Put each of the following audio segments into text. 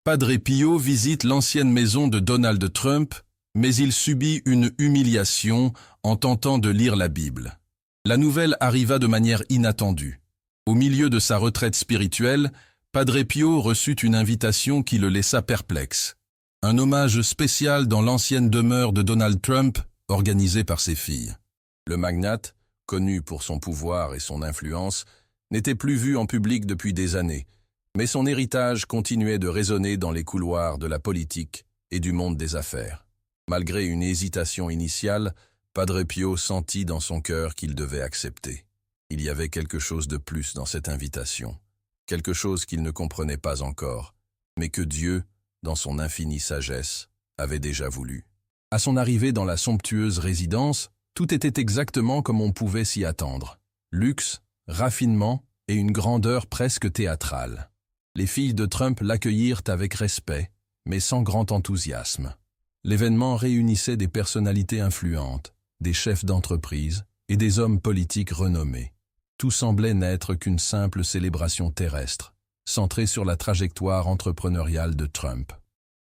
Padre Pio visite l'ancienne maison de Donald Trump, mais il subit une humiliation en tentant de lire la Bible. La nouvelle arriva de manière inattendue. Au milieu de sa retraite spirituelle, Padre Pio reçut une invitation qui le laissa perplexe. Un hommage spécial dans l'ancienne demeure de Donald Trump, organisé par ses filles. Le magnate, connu pour son pouvoir et son influence, n'était plus vu en public depuis des années, mais son héritage continuait de résonner dans les couloirs de la politique et du monde des affaires. Malgré une hésitation initiale, Padre Pio sentit dans son cœur qu'il devait accepter. Il y avait quelque chose de plus dans cette invitation, quelque chose qu'il ne comprenait pas encore, mais que Dieu, dans son infinie sagesse, avait déjà voulu. À son arrivée dans la somptueuse résidence, tout était exactement comme on pouvait s'y attendre. Luxe, raffinement et une grandeur presque théâtrale. Les filles de Trump l'accueillirent avec respect, mais sans grand enthousiasme. L'événement réunissait des personnalités influentes, des chefs d'entreprise et des hommes politiques renommés. Tout semblait n'être qu'une simple célébration terrestre, centrée sur la trajectoire entrepreneuriale de Trump.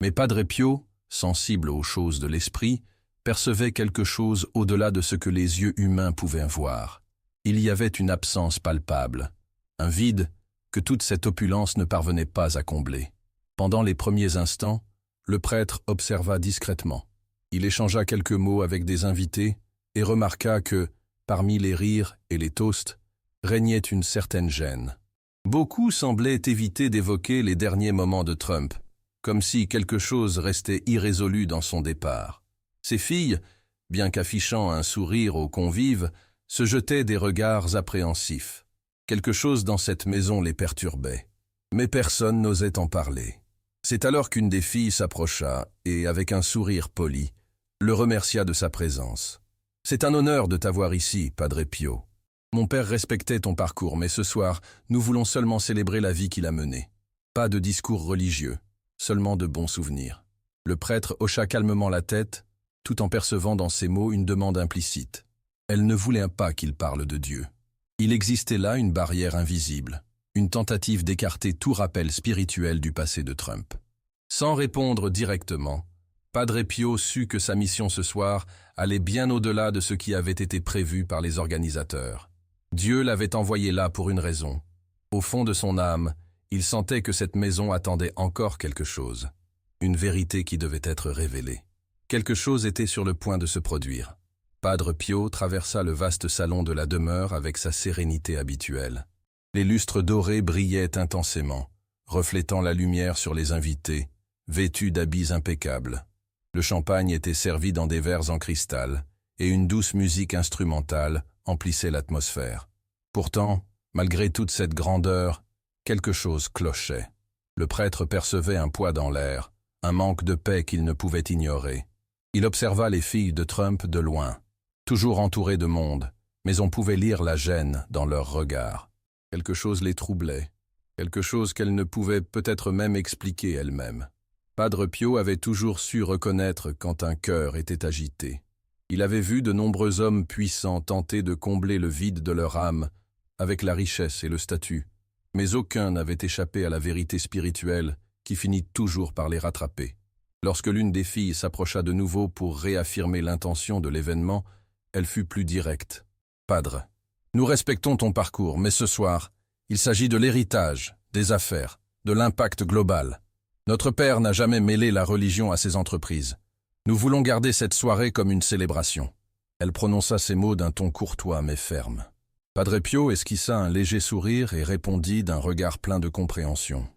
Mais Padre Pio, sensible aux choses de l'esprit, percevait quelque chose au-delà de ce que les yeux humains pouvaient voir. Il y avait une absence palpable, un vide que toute cette opulence ne parvenait pas à combler. Pendant les premiers instants, le prêtre observa discrètement. Il échangea quelques mots avec des invités et remarqua que, parmi les rires et les toasts, régnait une certaine gêne. Beaucoup semblaient éviter d'évoquer les derniers moments de Trump, comme si quelque chose restait irrésolu dans son départ. Ses filles, bien qu'affichant un sourire aux convives, se jetaient des regards appréhensifs. Quelque chose dans cette maison les perturbait, mais personne n'osait en parler. C'est alors qu'une des filles s'approcha et, avec un sourire poli, le remercia de sa présence. « C'est un honneur de t'avoir ici, Padre Pio. Mon père respectait ton parcours, mais ce soir, nous voulons seulement célébrer la vie qu'il a menée. Pas de discours religieux, seulement de bons souvenirs. » Le prêtre hocha calmement la tête, tout en percevant dans ses mots une demande implicite. Elle ne voulait pas qu'il parle de Dieu. Il existait là une barrière invisible, une tentative d'écarter tout rappel spirituel du passé de Trump. Sans répondre directement, Padre Pio sut que sa mission ce soir allait bien au-delà de ce qui avait été prévu par les organisateurs. Dieu l'avait envoyé là pour une raison. Au fond de son âme, il sentait que cette maison attendait encore quelque chose, une vérité qui devait être révélée. Quelque chose était sur le point de se produire. Padre Pio traversa le vaste salon de la demeure avec sa sérénité habituelle. Les lustres dorés brillaient intensément, reflétant la lumière sur les invités, vêtus d'habits impeccables. Le champagne était servi dans des verres en cristal, et une douce musique instrumentale emplissait l'atmosphère. Pourtant, malgré toute cette grandeur, quelque chose clochait. Le prêtre percevait un poids dans l'air, un manque de paix qu'il ne pouvait ignorer. Il observa les filles de Trump de loin, toujours entourées de monde, mais on pouvait lire la gêne dans leurs regards. Quelque chose les troublait, quelque chose qu'elles ne pouvaient peut-être même expliquer elles-mêmes. Padre Pio avait toujours su reconnaître quand un cœur était agité. Il avait vu de nombreux hommes puissants tenter de combler le vide de leur âme avec la richesse et le statut, mais aucun n'avait échappé à la vérité spirituelle qui finit toujours par les rattraper. Lorsque l'une des filles s'approcha de nouveau pour réaffirmer l'intention de l'événement, elle fut plus directe. « Padre, nous respectons ton parcours, mais ce soir, il s'agit de l'héritage, des affaires, de l'impact global. Notre père n'a jamais mêlé la religion à ses entreprises. Nous voulons garder cette soirée comme une célébration. » Elle prononça ces mots d'un ton courtois mais ferme. Padre Pio esquissa un léger sourire et répondit d'un regard plein de compréhension.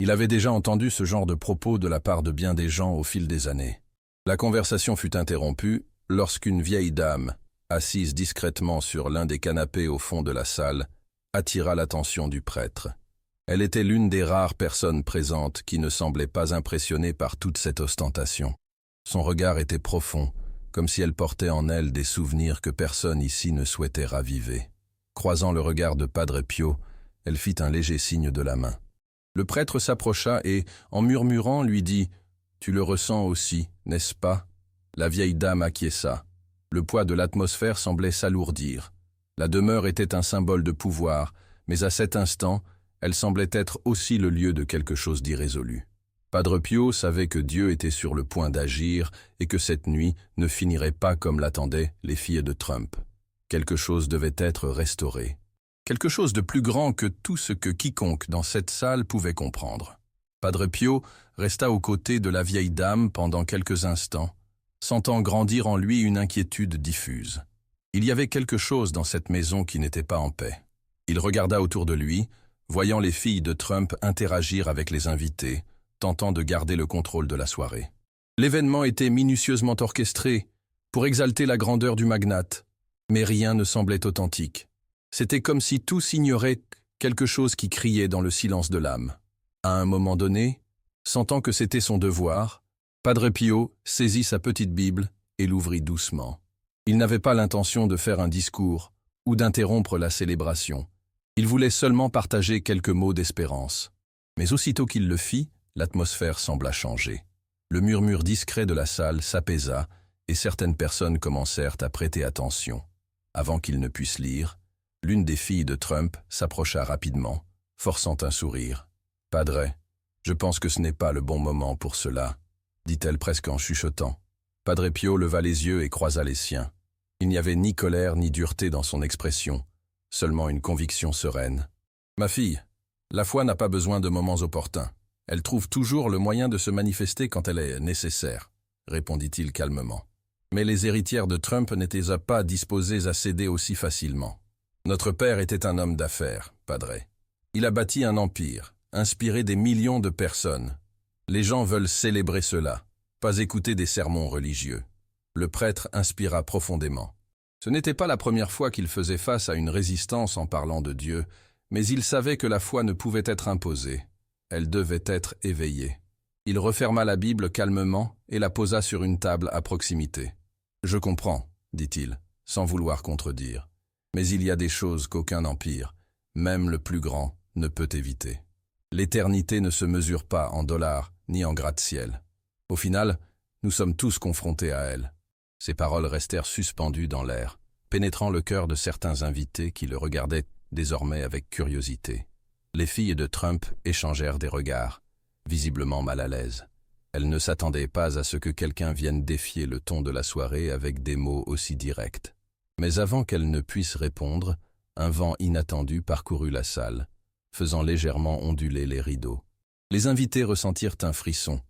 Il avait déjà entendu ce genre de propos de la part de bien des gens au fil des années. La conversation fut interrompue lorsqu'une vieille dame, assise discrètement sur l'un des canapés au fond de la salle, attira l'attention du prêtre. Elle était l'une des rares personnes présentes qui ne semblait pas impressionnée par toute cette ostentation. Son regard était profond, comme si elle portait en elle des souvenirs que personne ici ne souhaitait raviver. Croisant le regard de Padre Pio, elle fit un léger signe de la main. Le prêtre s'approcha et, en murmurant, lui dit « Tu le ressens aussi, n'est-ce pas ?» La vieille dame acquiesça. Le poids de l'atmosphère semblait s'alourdir. La demeure était un symbole de pouvoir, mais à cet instant, elle semblait être aussi le lieu de quelque chose d'irrésolu. Padre Pio savait que Dieu était sur le point d'agir et que cette nuit ne finirait pas comme l'attendaient les filles de Trump. Quelque chose devait être restauré. Quelque chose de plus grand que tout ce que quiconque dans cette salle pouvait comprendre. Padre Pio resta aux côtés de la vieille dame pendant quelques instants, sentant grandir en lui une inquiétude diffuse. Il y avait quelque chose dans cette maison qui n'était pas en paix. Il regarda autour de lui, voyant les filles de Trump interagir avec les invités, tentant de garder le contrôle de la soirée. L'événement était minutieusement orchestré pour exalter la grandeur du magnate, mais rien ne semblait authentique. C'était comme si tous ignoraient quelque chose qui criait dans le silence de l'âme. À un moment donné, sentant que c'était son devoir, Padre Pio saisit sa petite Bible et l'ouvrit doucement. Il n'avait pas l'intention de faire un discours ou d'interrompre la célébration. Il voulait seulement partager quelques mots d'espérance. Mais aussitôt qu'il le fit, l'atmosphère sembla changer. Le murmure discret de la salle s'apaisa et certaines personnes commencèrent à prêter attention. Avant qu'il ne puisse lire, l'une des filles de Trump s'approcha rapidement, forçant un sourire. « Padre, je pense que ce n'est pas le bon moment pour cela, » dit-elle presque en chuchotant. Padre Pio leva les yeux et croisa les siens. Il n'y avait ni colère ni dureté dans son expression, seulement une conviction sereine. « Ma fille, la foi n'a pas besoin de moments opportuns. Elle trouve toujours le moyen de se manifester quand elle est nécessaire, » répondit-il calmement. Mais les héritières de Trump n'étaient pas disposées à céder aussi facilement. Notre père était un homme d'affaires, Padre. Il a bâti un empire, inspiré des millions de personnes. Les gens veulent célébrer cela, pas écouter des sermons religieux. Le prêtre inspira profondément. Ce n'était pas la première fois qu'il faisait face à une résistance en parlant de Dieu, mais il savait que la foi ne pouvait être imposée. Elle devait être éveillée. Il referma la Bible calmement et la posa sur une table à proximité. « Je comprends, » dit-il, sans vouloir contredire. « Mais il y a des choses qu'aucun empire, même le plus grand, ne peut éviter. L'éternité ne se mesure pas en dollars ni en gratte-ciel. Au final, nous sommes tous confrontés à elle. » Ces paroles restèrent suspendues dans l'air, pénétrant le cœur de certains invités qui le regardaient désormais avec curiosité. Les filles de Trump échangèrent des regards, visiblement mal à l'aise. Elles ne s'attendaient pas à ce que quelqu'un vienne défier le ton de la soirée avec des mots aussi directs. Mais avant qu'elles ne puissent répondre, un vent inattendu parcourut la salle, faisant légèrement onduler les rideaux. Les invités ressentirent un frisson,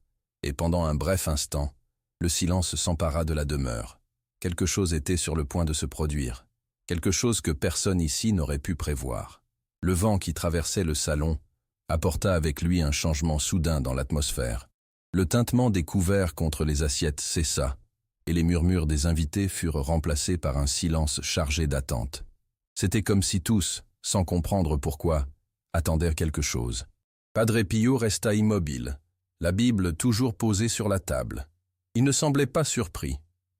et pendant un bref instant, le silence s'empara de la demeure. Quelque chose était sur le point de se produire, quelque chose que personne ici n'aurait pu prévoir. Le vent qui traversait le salon apporta avec lui un changement soudain dans l'atmosphère. Le tintement des couverts contre les assiettes cessa, et les murmures des invités furent remplacés par un silence chargé d'attente. C'était comme si tous, sans comprendre pourquoi, attendaient quelque chose. Padre Pio resta immobile, la Bible toujours posée sur la table. Il ne semblait pas surpris.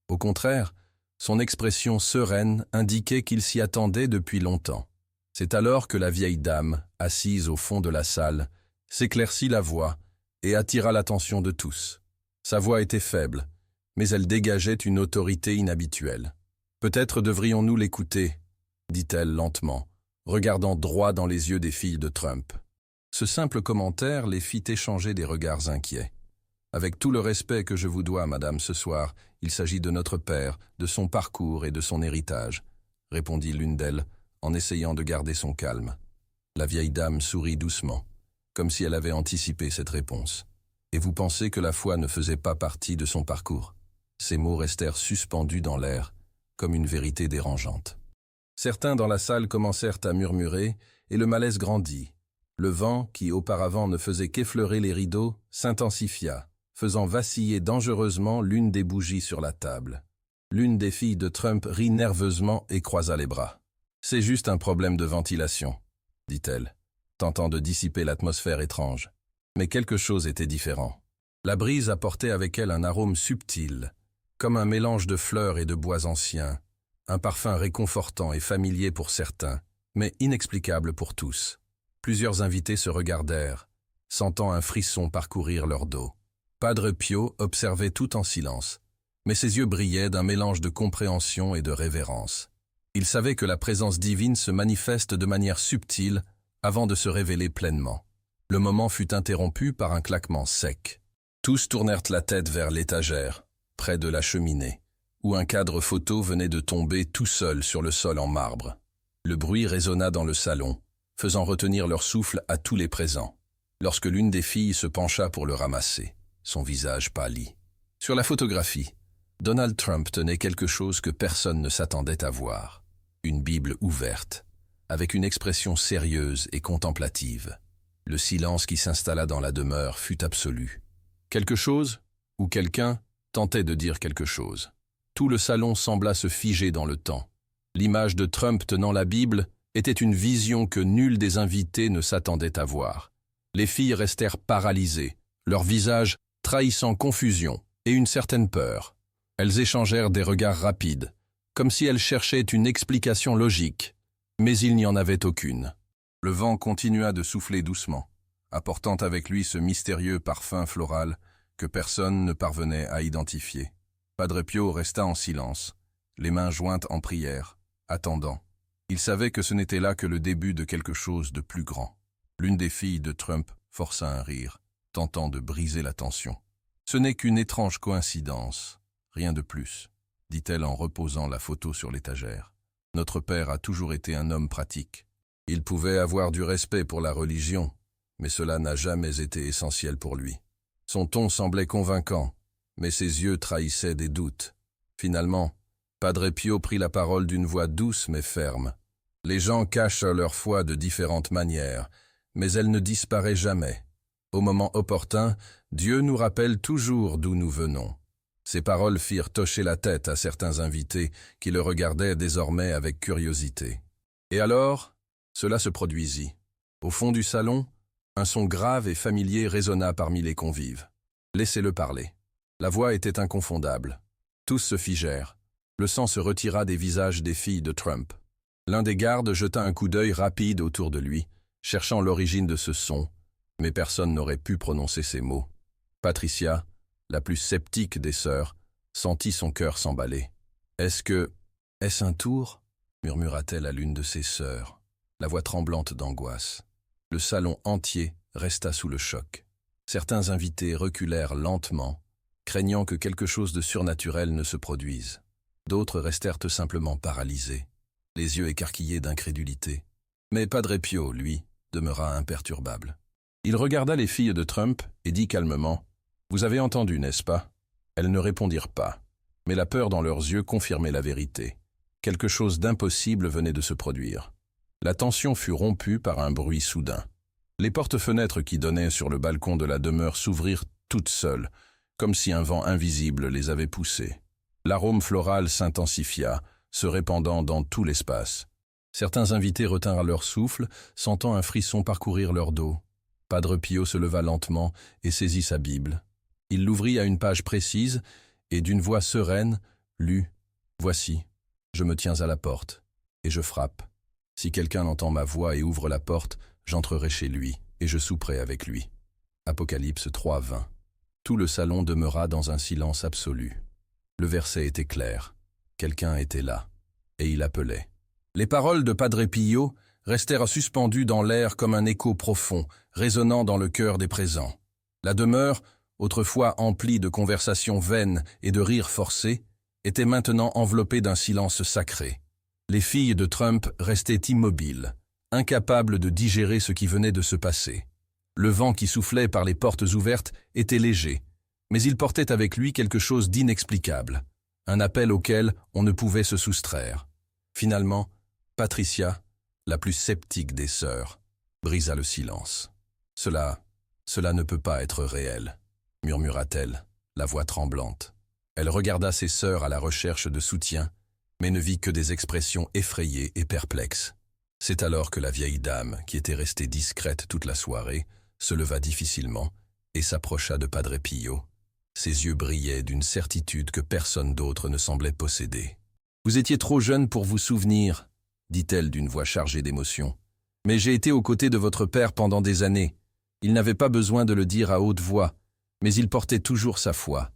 Au contraire, son expression sereine indiquait qu'il s'y attendait depuis longtemps. C'est alors que la vieille dame, assise au fond de la salle, s'éclaircit la voix et attira l'attention de tous. Sa voix était faible, mais elle dégageait une autorité inhabituelle. « Peut-être devrions-nous l'écouter » dit-elle lentement, regardant droit dans les yeux des filles de Trump. Ce simple commentaire les fit échanger des regards inquiets. « Avec tout le respect que je vous dois, madame, ce soir, il s'agit de notre père, de son parcours et de son héritage, » répondit l'une d'elles, en essayant de garder son calme. La vieille dame sourit doucement, comme si elle avait anticipé cette réponse. « Et vous pensez que la foi ne faisait pas partie de son parcours ?» Ces mots restèrent suspendus dans l'air, comme une vérité dérangeante. Certains dans la salle commencèrent à murmurer, et le malaise grandit. Le vent, qui auparavant ne faisait qu'effleurer les rideaux, s'intensifia, faisant vaciller dangereusement l'une des bougies sur la table. L'une des filles de Trump rit nerveusement et croisa les bras. « C'est juste un problème de ventilation, » dit-elle, tentant de dissiper l'atmosphère étrange. Mais quelque chose était différent. La brise apportait avec elle un arôme subtil, comme un mélange de fleurs et de bois anciens, un parfum réconfortant et familier pour certains, mais inexplicable pour tous. Plusieurs invités se regardèrent, sentant un frisson parcourir leur dos. Padre Pio observait tout en silence, mais ses yeux brillaient d'un mélange de compréhension et de révérence. Il savait que la présence divine se manifeste de manière subtile avant de se révéler pleinement. Le moment fut interrompu par un claquement sec. Tous tournèrent la tête vers l'étagère, près de la cheminée, où un cadre photo venait de tomber tout seul sur le sol en marbre. Le bruit résonna dans le salon, faisant retenir leur souffle à tous les présents, lorsque l'une des filles se pencha pour le ramasser, son visage pâli. Sur la photographie, Donald Trump tenait quelque chose que personne ne s'attendait à voir, une Bible ouverte, avec une expression sérieuse et contemplative. Le silence qui s'installa dans la demeure fut absolu. Quelque chose, ou quelqu'un, tentait de dire quelque chose. Tout le salon sembla se figer dans le temps. L'image de Trump tenant la Bible était une vision que nul des invités ne s'attendait à voir. Les filles restèrent paralysées, leurs visages trahissant confusion et une certaine peur. Elles échangèrent des regards rapides, comme si elles cherchaient une explication logique, mais il n'y en avait aucune. Le vent continua de souffler doucement, apportant avec lui ce mystérieux parfum floral que personne ne parvenait à identifier. Padre Pio resta en silence, les mains jointes en prière, attendant. Il savait que ce n'était là que le début de quelque chose de plus grand. L'une des filles de Trump força un rire, tentant de briser la tension. « Ce n'est qu'une étrange coïncidence, rien de plus », dit-elle en reposant la photo sur l'étagère. « Notre père a toujours été un homme pratique. Il pouvait avoir du respect pour la religion, mais cela n'a jamais été essentiel pour lui. Son ton semblait convaincant, mais ses yeux trahissaient des doutes. Finalement, Padre Pio prit la parole d'une voix douce mais ferme. Les gens cachent leur foi de différentes manières, mais elle ne disparaît jamais. Au moment opportun, Dieu nous rappelle toujours d'où nous venons. » Ces paroles firent hocher la tête à certains invités qui le regardaient désormais avec curiosité. Et alors, cela se produisit. Au fond du salon, un son grave et familier résonna parmi les convives. « Laissez-le parler. » La voix était inconfondable. Tous se figèrent. Le sang se retira des visages des filles de Trump. L'un des gardes jeta un coup d'œil rapide autour de lui, cherchant l'origine de ce son, mais personne n'aurait pu prononcer ces mots. Patricia, la plus sceptique des sœurs, sentit son cœur s'emballer. « Est-ce un tour ?» murmura-t-elle à l'une de ses sœurs, la voix tremblante d'angoisse. Le salon entier resta sous le choc. Certains invités reculèrent lentement, craignant que quelque chose de surnaturel ne se produise. D'autres restèrent simplement paralysés, les yeux écarquillés d'incrédulité. Mais Padre Pio, lui, demeura imperturbable. Il regarda les filles de Trump et dit calmement « Vous avez entendu, n'est-ce pas ?» Elles ne répondirent pas, mais la peur dans leurs yeux confirmait la vérité. Quelque chose d'impossible venait de se produire. La tension fut rompue par un bruit soudain. Les portes-fenêtres qui donnaient sur le balcon de la demeure s'ouvrirent toutes seules, comme si un vent invisible les avait poussées. L'arôme floral s'intensifia, se répandant dans tout l'espace. Certains invités retinrent leur souffle, sentant un frisson parcourir leur dos. Padre Pio se leva lentement et saisit sa Bible. Il l'ouvrit à une page précise et d'une voix sereine lut « Voici, je me tiens à la porte et je frappe. Si quelqu'un entend ma voix et ouvre la porte, j'entrerai chez lui et je souperai avec lui. » Apocalypse 3:20. Tout le salon demeura dans un silence absolu. Le verset était clair. Quelqu'un était là, et il appelait. Les paroles de Padre Pio restèrent suspendues dans l'air comme un écho profond, résonnant dans le cœur des présents. La demeure, autrefois emplie de conversations vaines et de rires forcés, était maintenant enveloppée d'un silence sacré. Les filles de Trump restaient immobiles, incapables de digérer ce qui venait de se passer. Le vent qui soufflait par les portes ouvertes était léger, mais il portait avec lui quelque chose d'inexplicable, un appel auquel on ne pouvait se soustraire. Finalement, Patricia, la plus sceptique des sœurs, brisa le silence. « Cela ne peut pas être réel », murmura-t-elle, la voix tremblante. Elle regarda ses sœurs à la recherche de soutien, mais ne vit que des expressions effrayées et perplexes. C'est alors que la vieille dame, qui était restée discrète toute la soirée, se leva difficilement et s'approcha de Padre Pio. Ses yeux brillaient d'une certitude que personne d'autre ne semblait posséder. « Vous étiez trop jeune pour vous souvenir, » dit-elle d'une voix chargée d'émotion. « Mais j'ai été aux côtés de votre père pendant des années. Il n'avait pas besoin de le dire à haute voix, mais il portait toujours sa foi.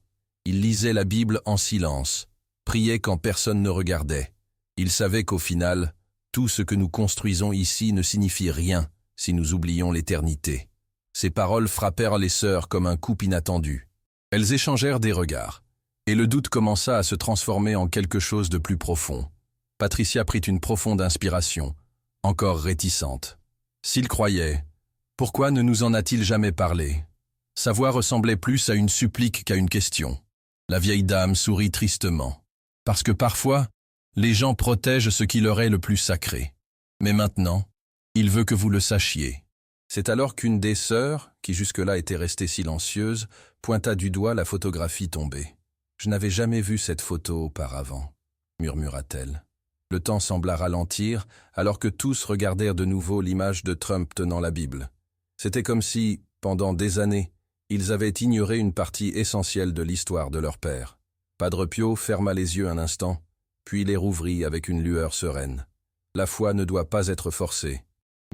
Il lisait la Bible en silence, priait quand personne ne regardait. Il savait qu'au final, tout ce que nous construisons ici ne signifie rien si nous oublions l'éternité. Ces paroles frappèrent les sœurs comme un coup inattendu. Elles échangèrent des regards, et le doute commença à se transformer en quelque chose de plus profond. Patricia prit une profonde inspiration, encore réticente. S'il croyait, pourquoi ne nous en a-t-il jamais parlé? Sa voix ressemblait plus à une supplique qu'à une question. La vieille dame sourit tristement. Parce que parfois, les gens protègent ce qui leur est le plus sacré. Mais maintenant, il veut que vous le sachiez. C'est alors qu'une des sœurs, qui jusque-là était restée silencieuse, pointa du doigt la photographie tombée. « Je n'avais jamais vu cette photo auparavant », murmura-t-elle. Le temps sembla ralentir, alors que tous regardèrent de nouveau l'image de Trump tenant la Bible. C'était comme si, pendant des années, ils avaient ignoré une partie essentielle de l'histoire de leur père. Padre Pio ferma les yeux un instant, puis les rouvrit avec une lueur sereine. La foi ne doit pas être forcée,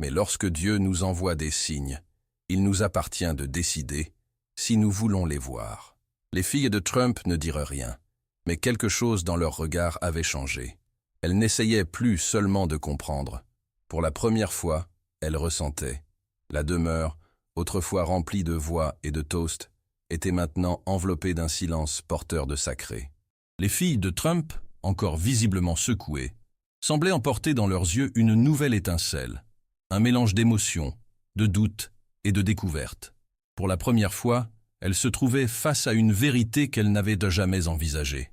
mais lorsque Dieu nous envoie des signes, il nous appartient de décider si nous voulons les voir. Les filles de Trump ne dirent rien, mais quelque chose dans leur regard avait changé. Elles n'essayaient plus seulement de comprendre. Pour la première fois, elles ressentaient. La demeure, autrefois remplie de voix et de toasts, était maintenant enveloppée d'un silence porteur de sacré. Les filles de Trump, encore visiblement secouées, semblaient emporter dans leurs yeux une nouvelle étincelle, un mélange d'émotions, de doutes et de découvertes. Pour la première fois, elles se trouvaient face à une vérité qu'elles n'avaient jamais envisagée,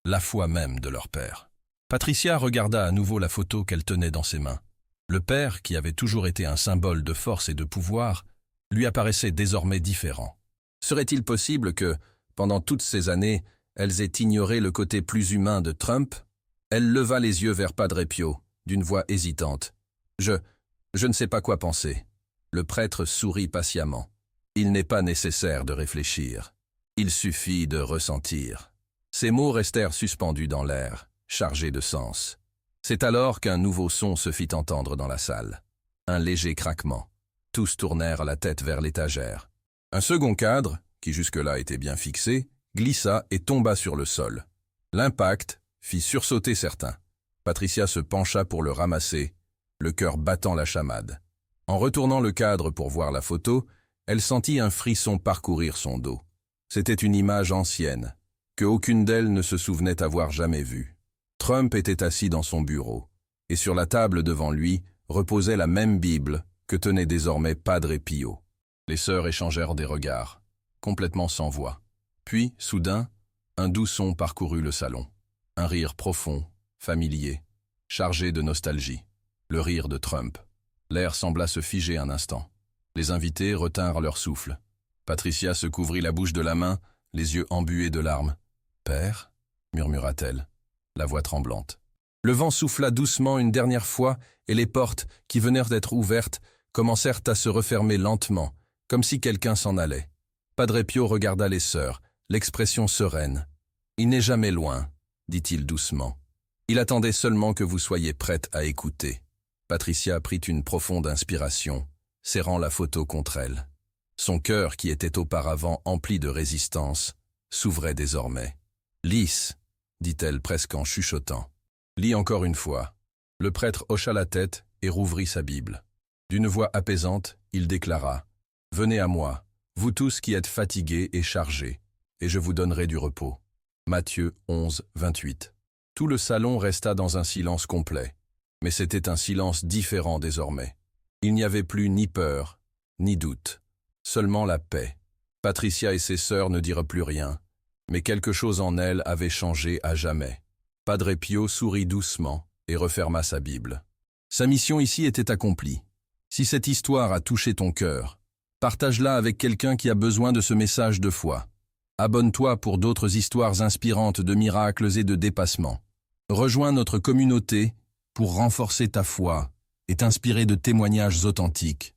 la foi même de leur père. Patricia regarda à nouveau la photo qu'elle tenait dans ses mains. Le père, qui avait toujours été un symbole de force et de pouvoir, lui apparaissait désormais différent. Serait-il possible que, pendant toutes ces années, elles aient ignoré le côté plus humain de Trump? Elle leva les yeux vers Padre Pio, d'une voix hésitante. « Je ne sais pas quoi penser. » Le prêtre sourit patiemment. « Il n'est pas nécessaire de réfléchir. Il suffit de ressentir. » Ces mots restèrent suspendus dans l'air, chargés de sens. C'est alors qu'un nouveau son se fit entendre dans la salle. Un léger craquement. Tous tournèrent la tête vers l'étagère. Un second cadre, qui jusque-là était bien fixé, glissa et tomba sur le sol. L'impact fit sursauter certains. Patricia se pencha pour le ramasser, le cœur battant la chamade. En retournant le cadre pour voir la photo, elle sentit un frisson parcourir son dos. C'était une image ancienne, que aucune d'elles ne se souvenait avoir jamais vue. Trump était assis dans son bureau, et sur la table devant lui reposait la même Bible que tenait désormais Padre Pio. Les sœurs échangèrent des regards, complètement sans voix. Puis, soudain, un doux son parcourut le salon. Un rire profond, familier, chargé de nostalgie. Le rire de Trump. L'air sembla se figer un instant. Les invités retinrent leur souffle. Patricia se couvrit la bouche de la main, les yeux embués de larmes. « Père » murmura-t-elle, la voix tremblante. Le vent souffla doucement une dernière fois et les portes, qui venaient d'être ouvertes, commencèrent à se refermer lentement, comme si quelqu'un s'en allait. Padre Pio regarda les sœurs, l'expression sereine. « Il n'est jamais loin », dit-il doucement. « Il attendait seulement que vous soyez prête à écouter. » Patricia prit une profonde inspiration, serrant la photo contre elle. Son cœur, qui était auparavant empli de résistance, s'ouvrait désormais. « Lis », dit-elle presque en chuchotant. « Lis encore une fois. » Le prêtre hocha la tête et rouvrit sa Bible. D'une voix apaisante, il déclara « Venez à moi, vous tous qui êtes fatigués et chargés, et je vous donnerai du repos. » Matthieu 11, 28. Tout le salon resta dans un silence complet. Mais c'était un silence différent désormais. Il n'y avait plus ni peur, ni doute, seulement la paix. Patricia et ses sœurs ne dirent plus rien, mais quelque chose en elles avait changé à jamais. Padre Pio sourit doucement et referma sa Bible. Sa mission ici était accomplie. Si cette histoire a touché ton cœur, partage-la avec quelqu'un qui a besoin de ce message de foi. Abonne-toi pour d'autres histoires inspirantes de miracles et de dépassement. Rejoins notre communauté pour renforcer ta foi et t'inspirer de témoignages authentiques.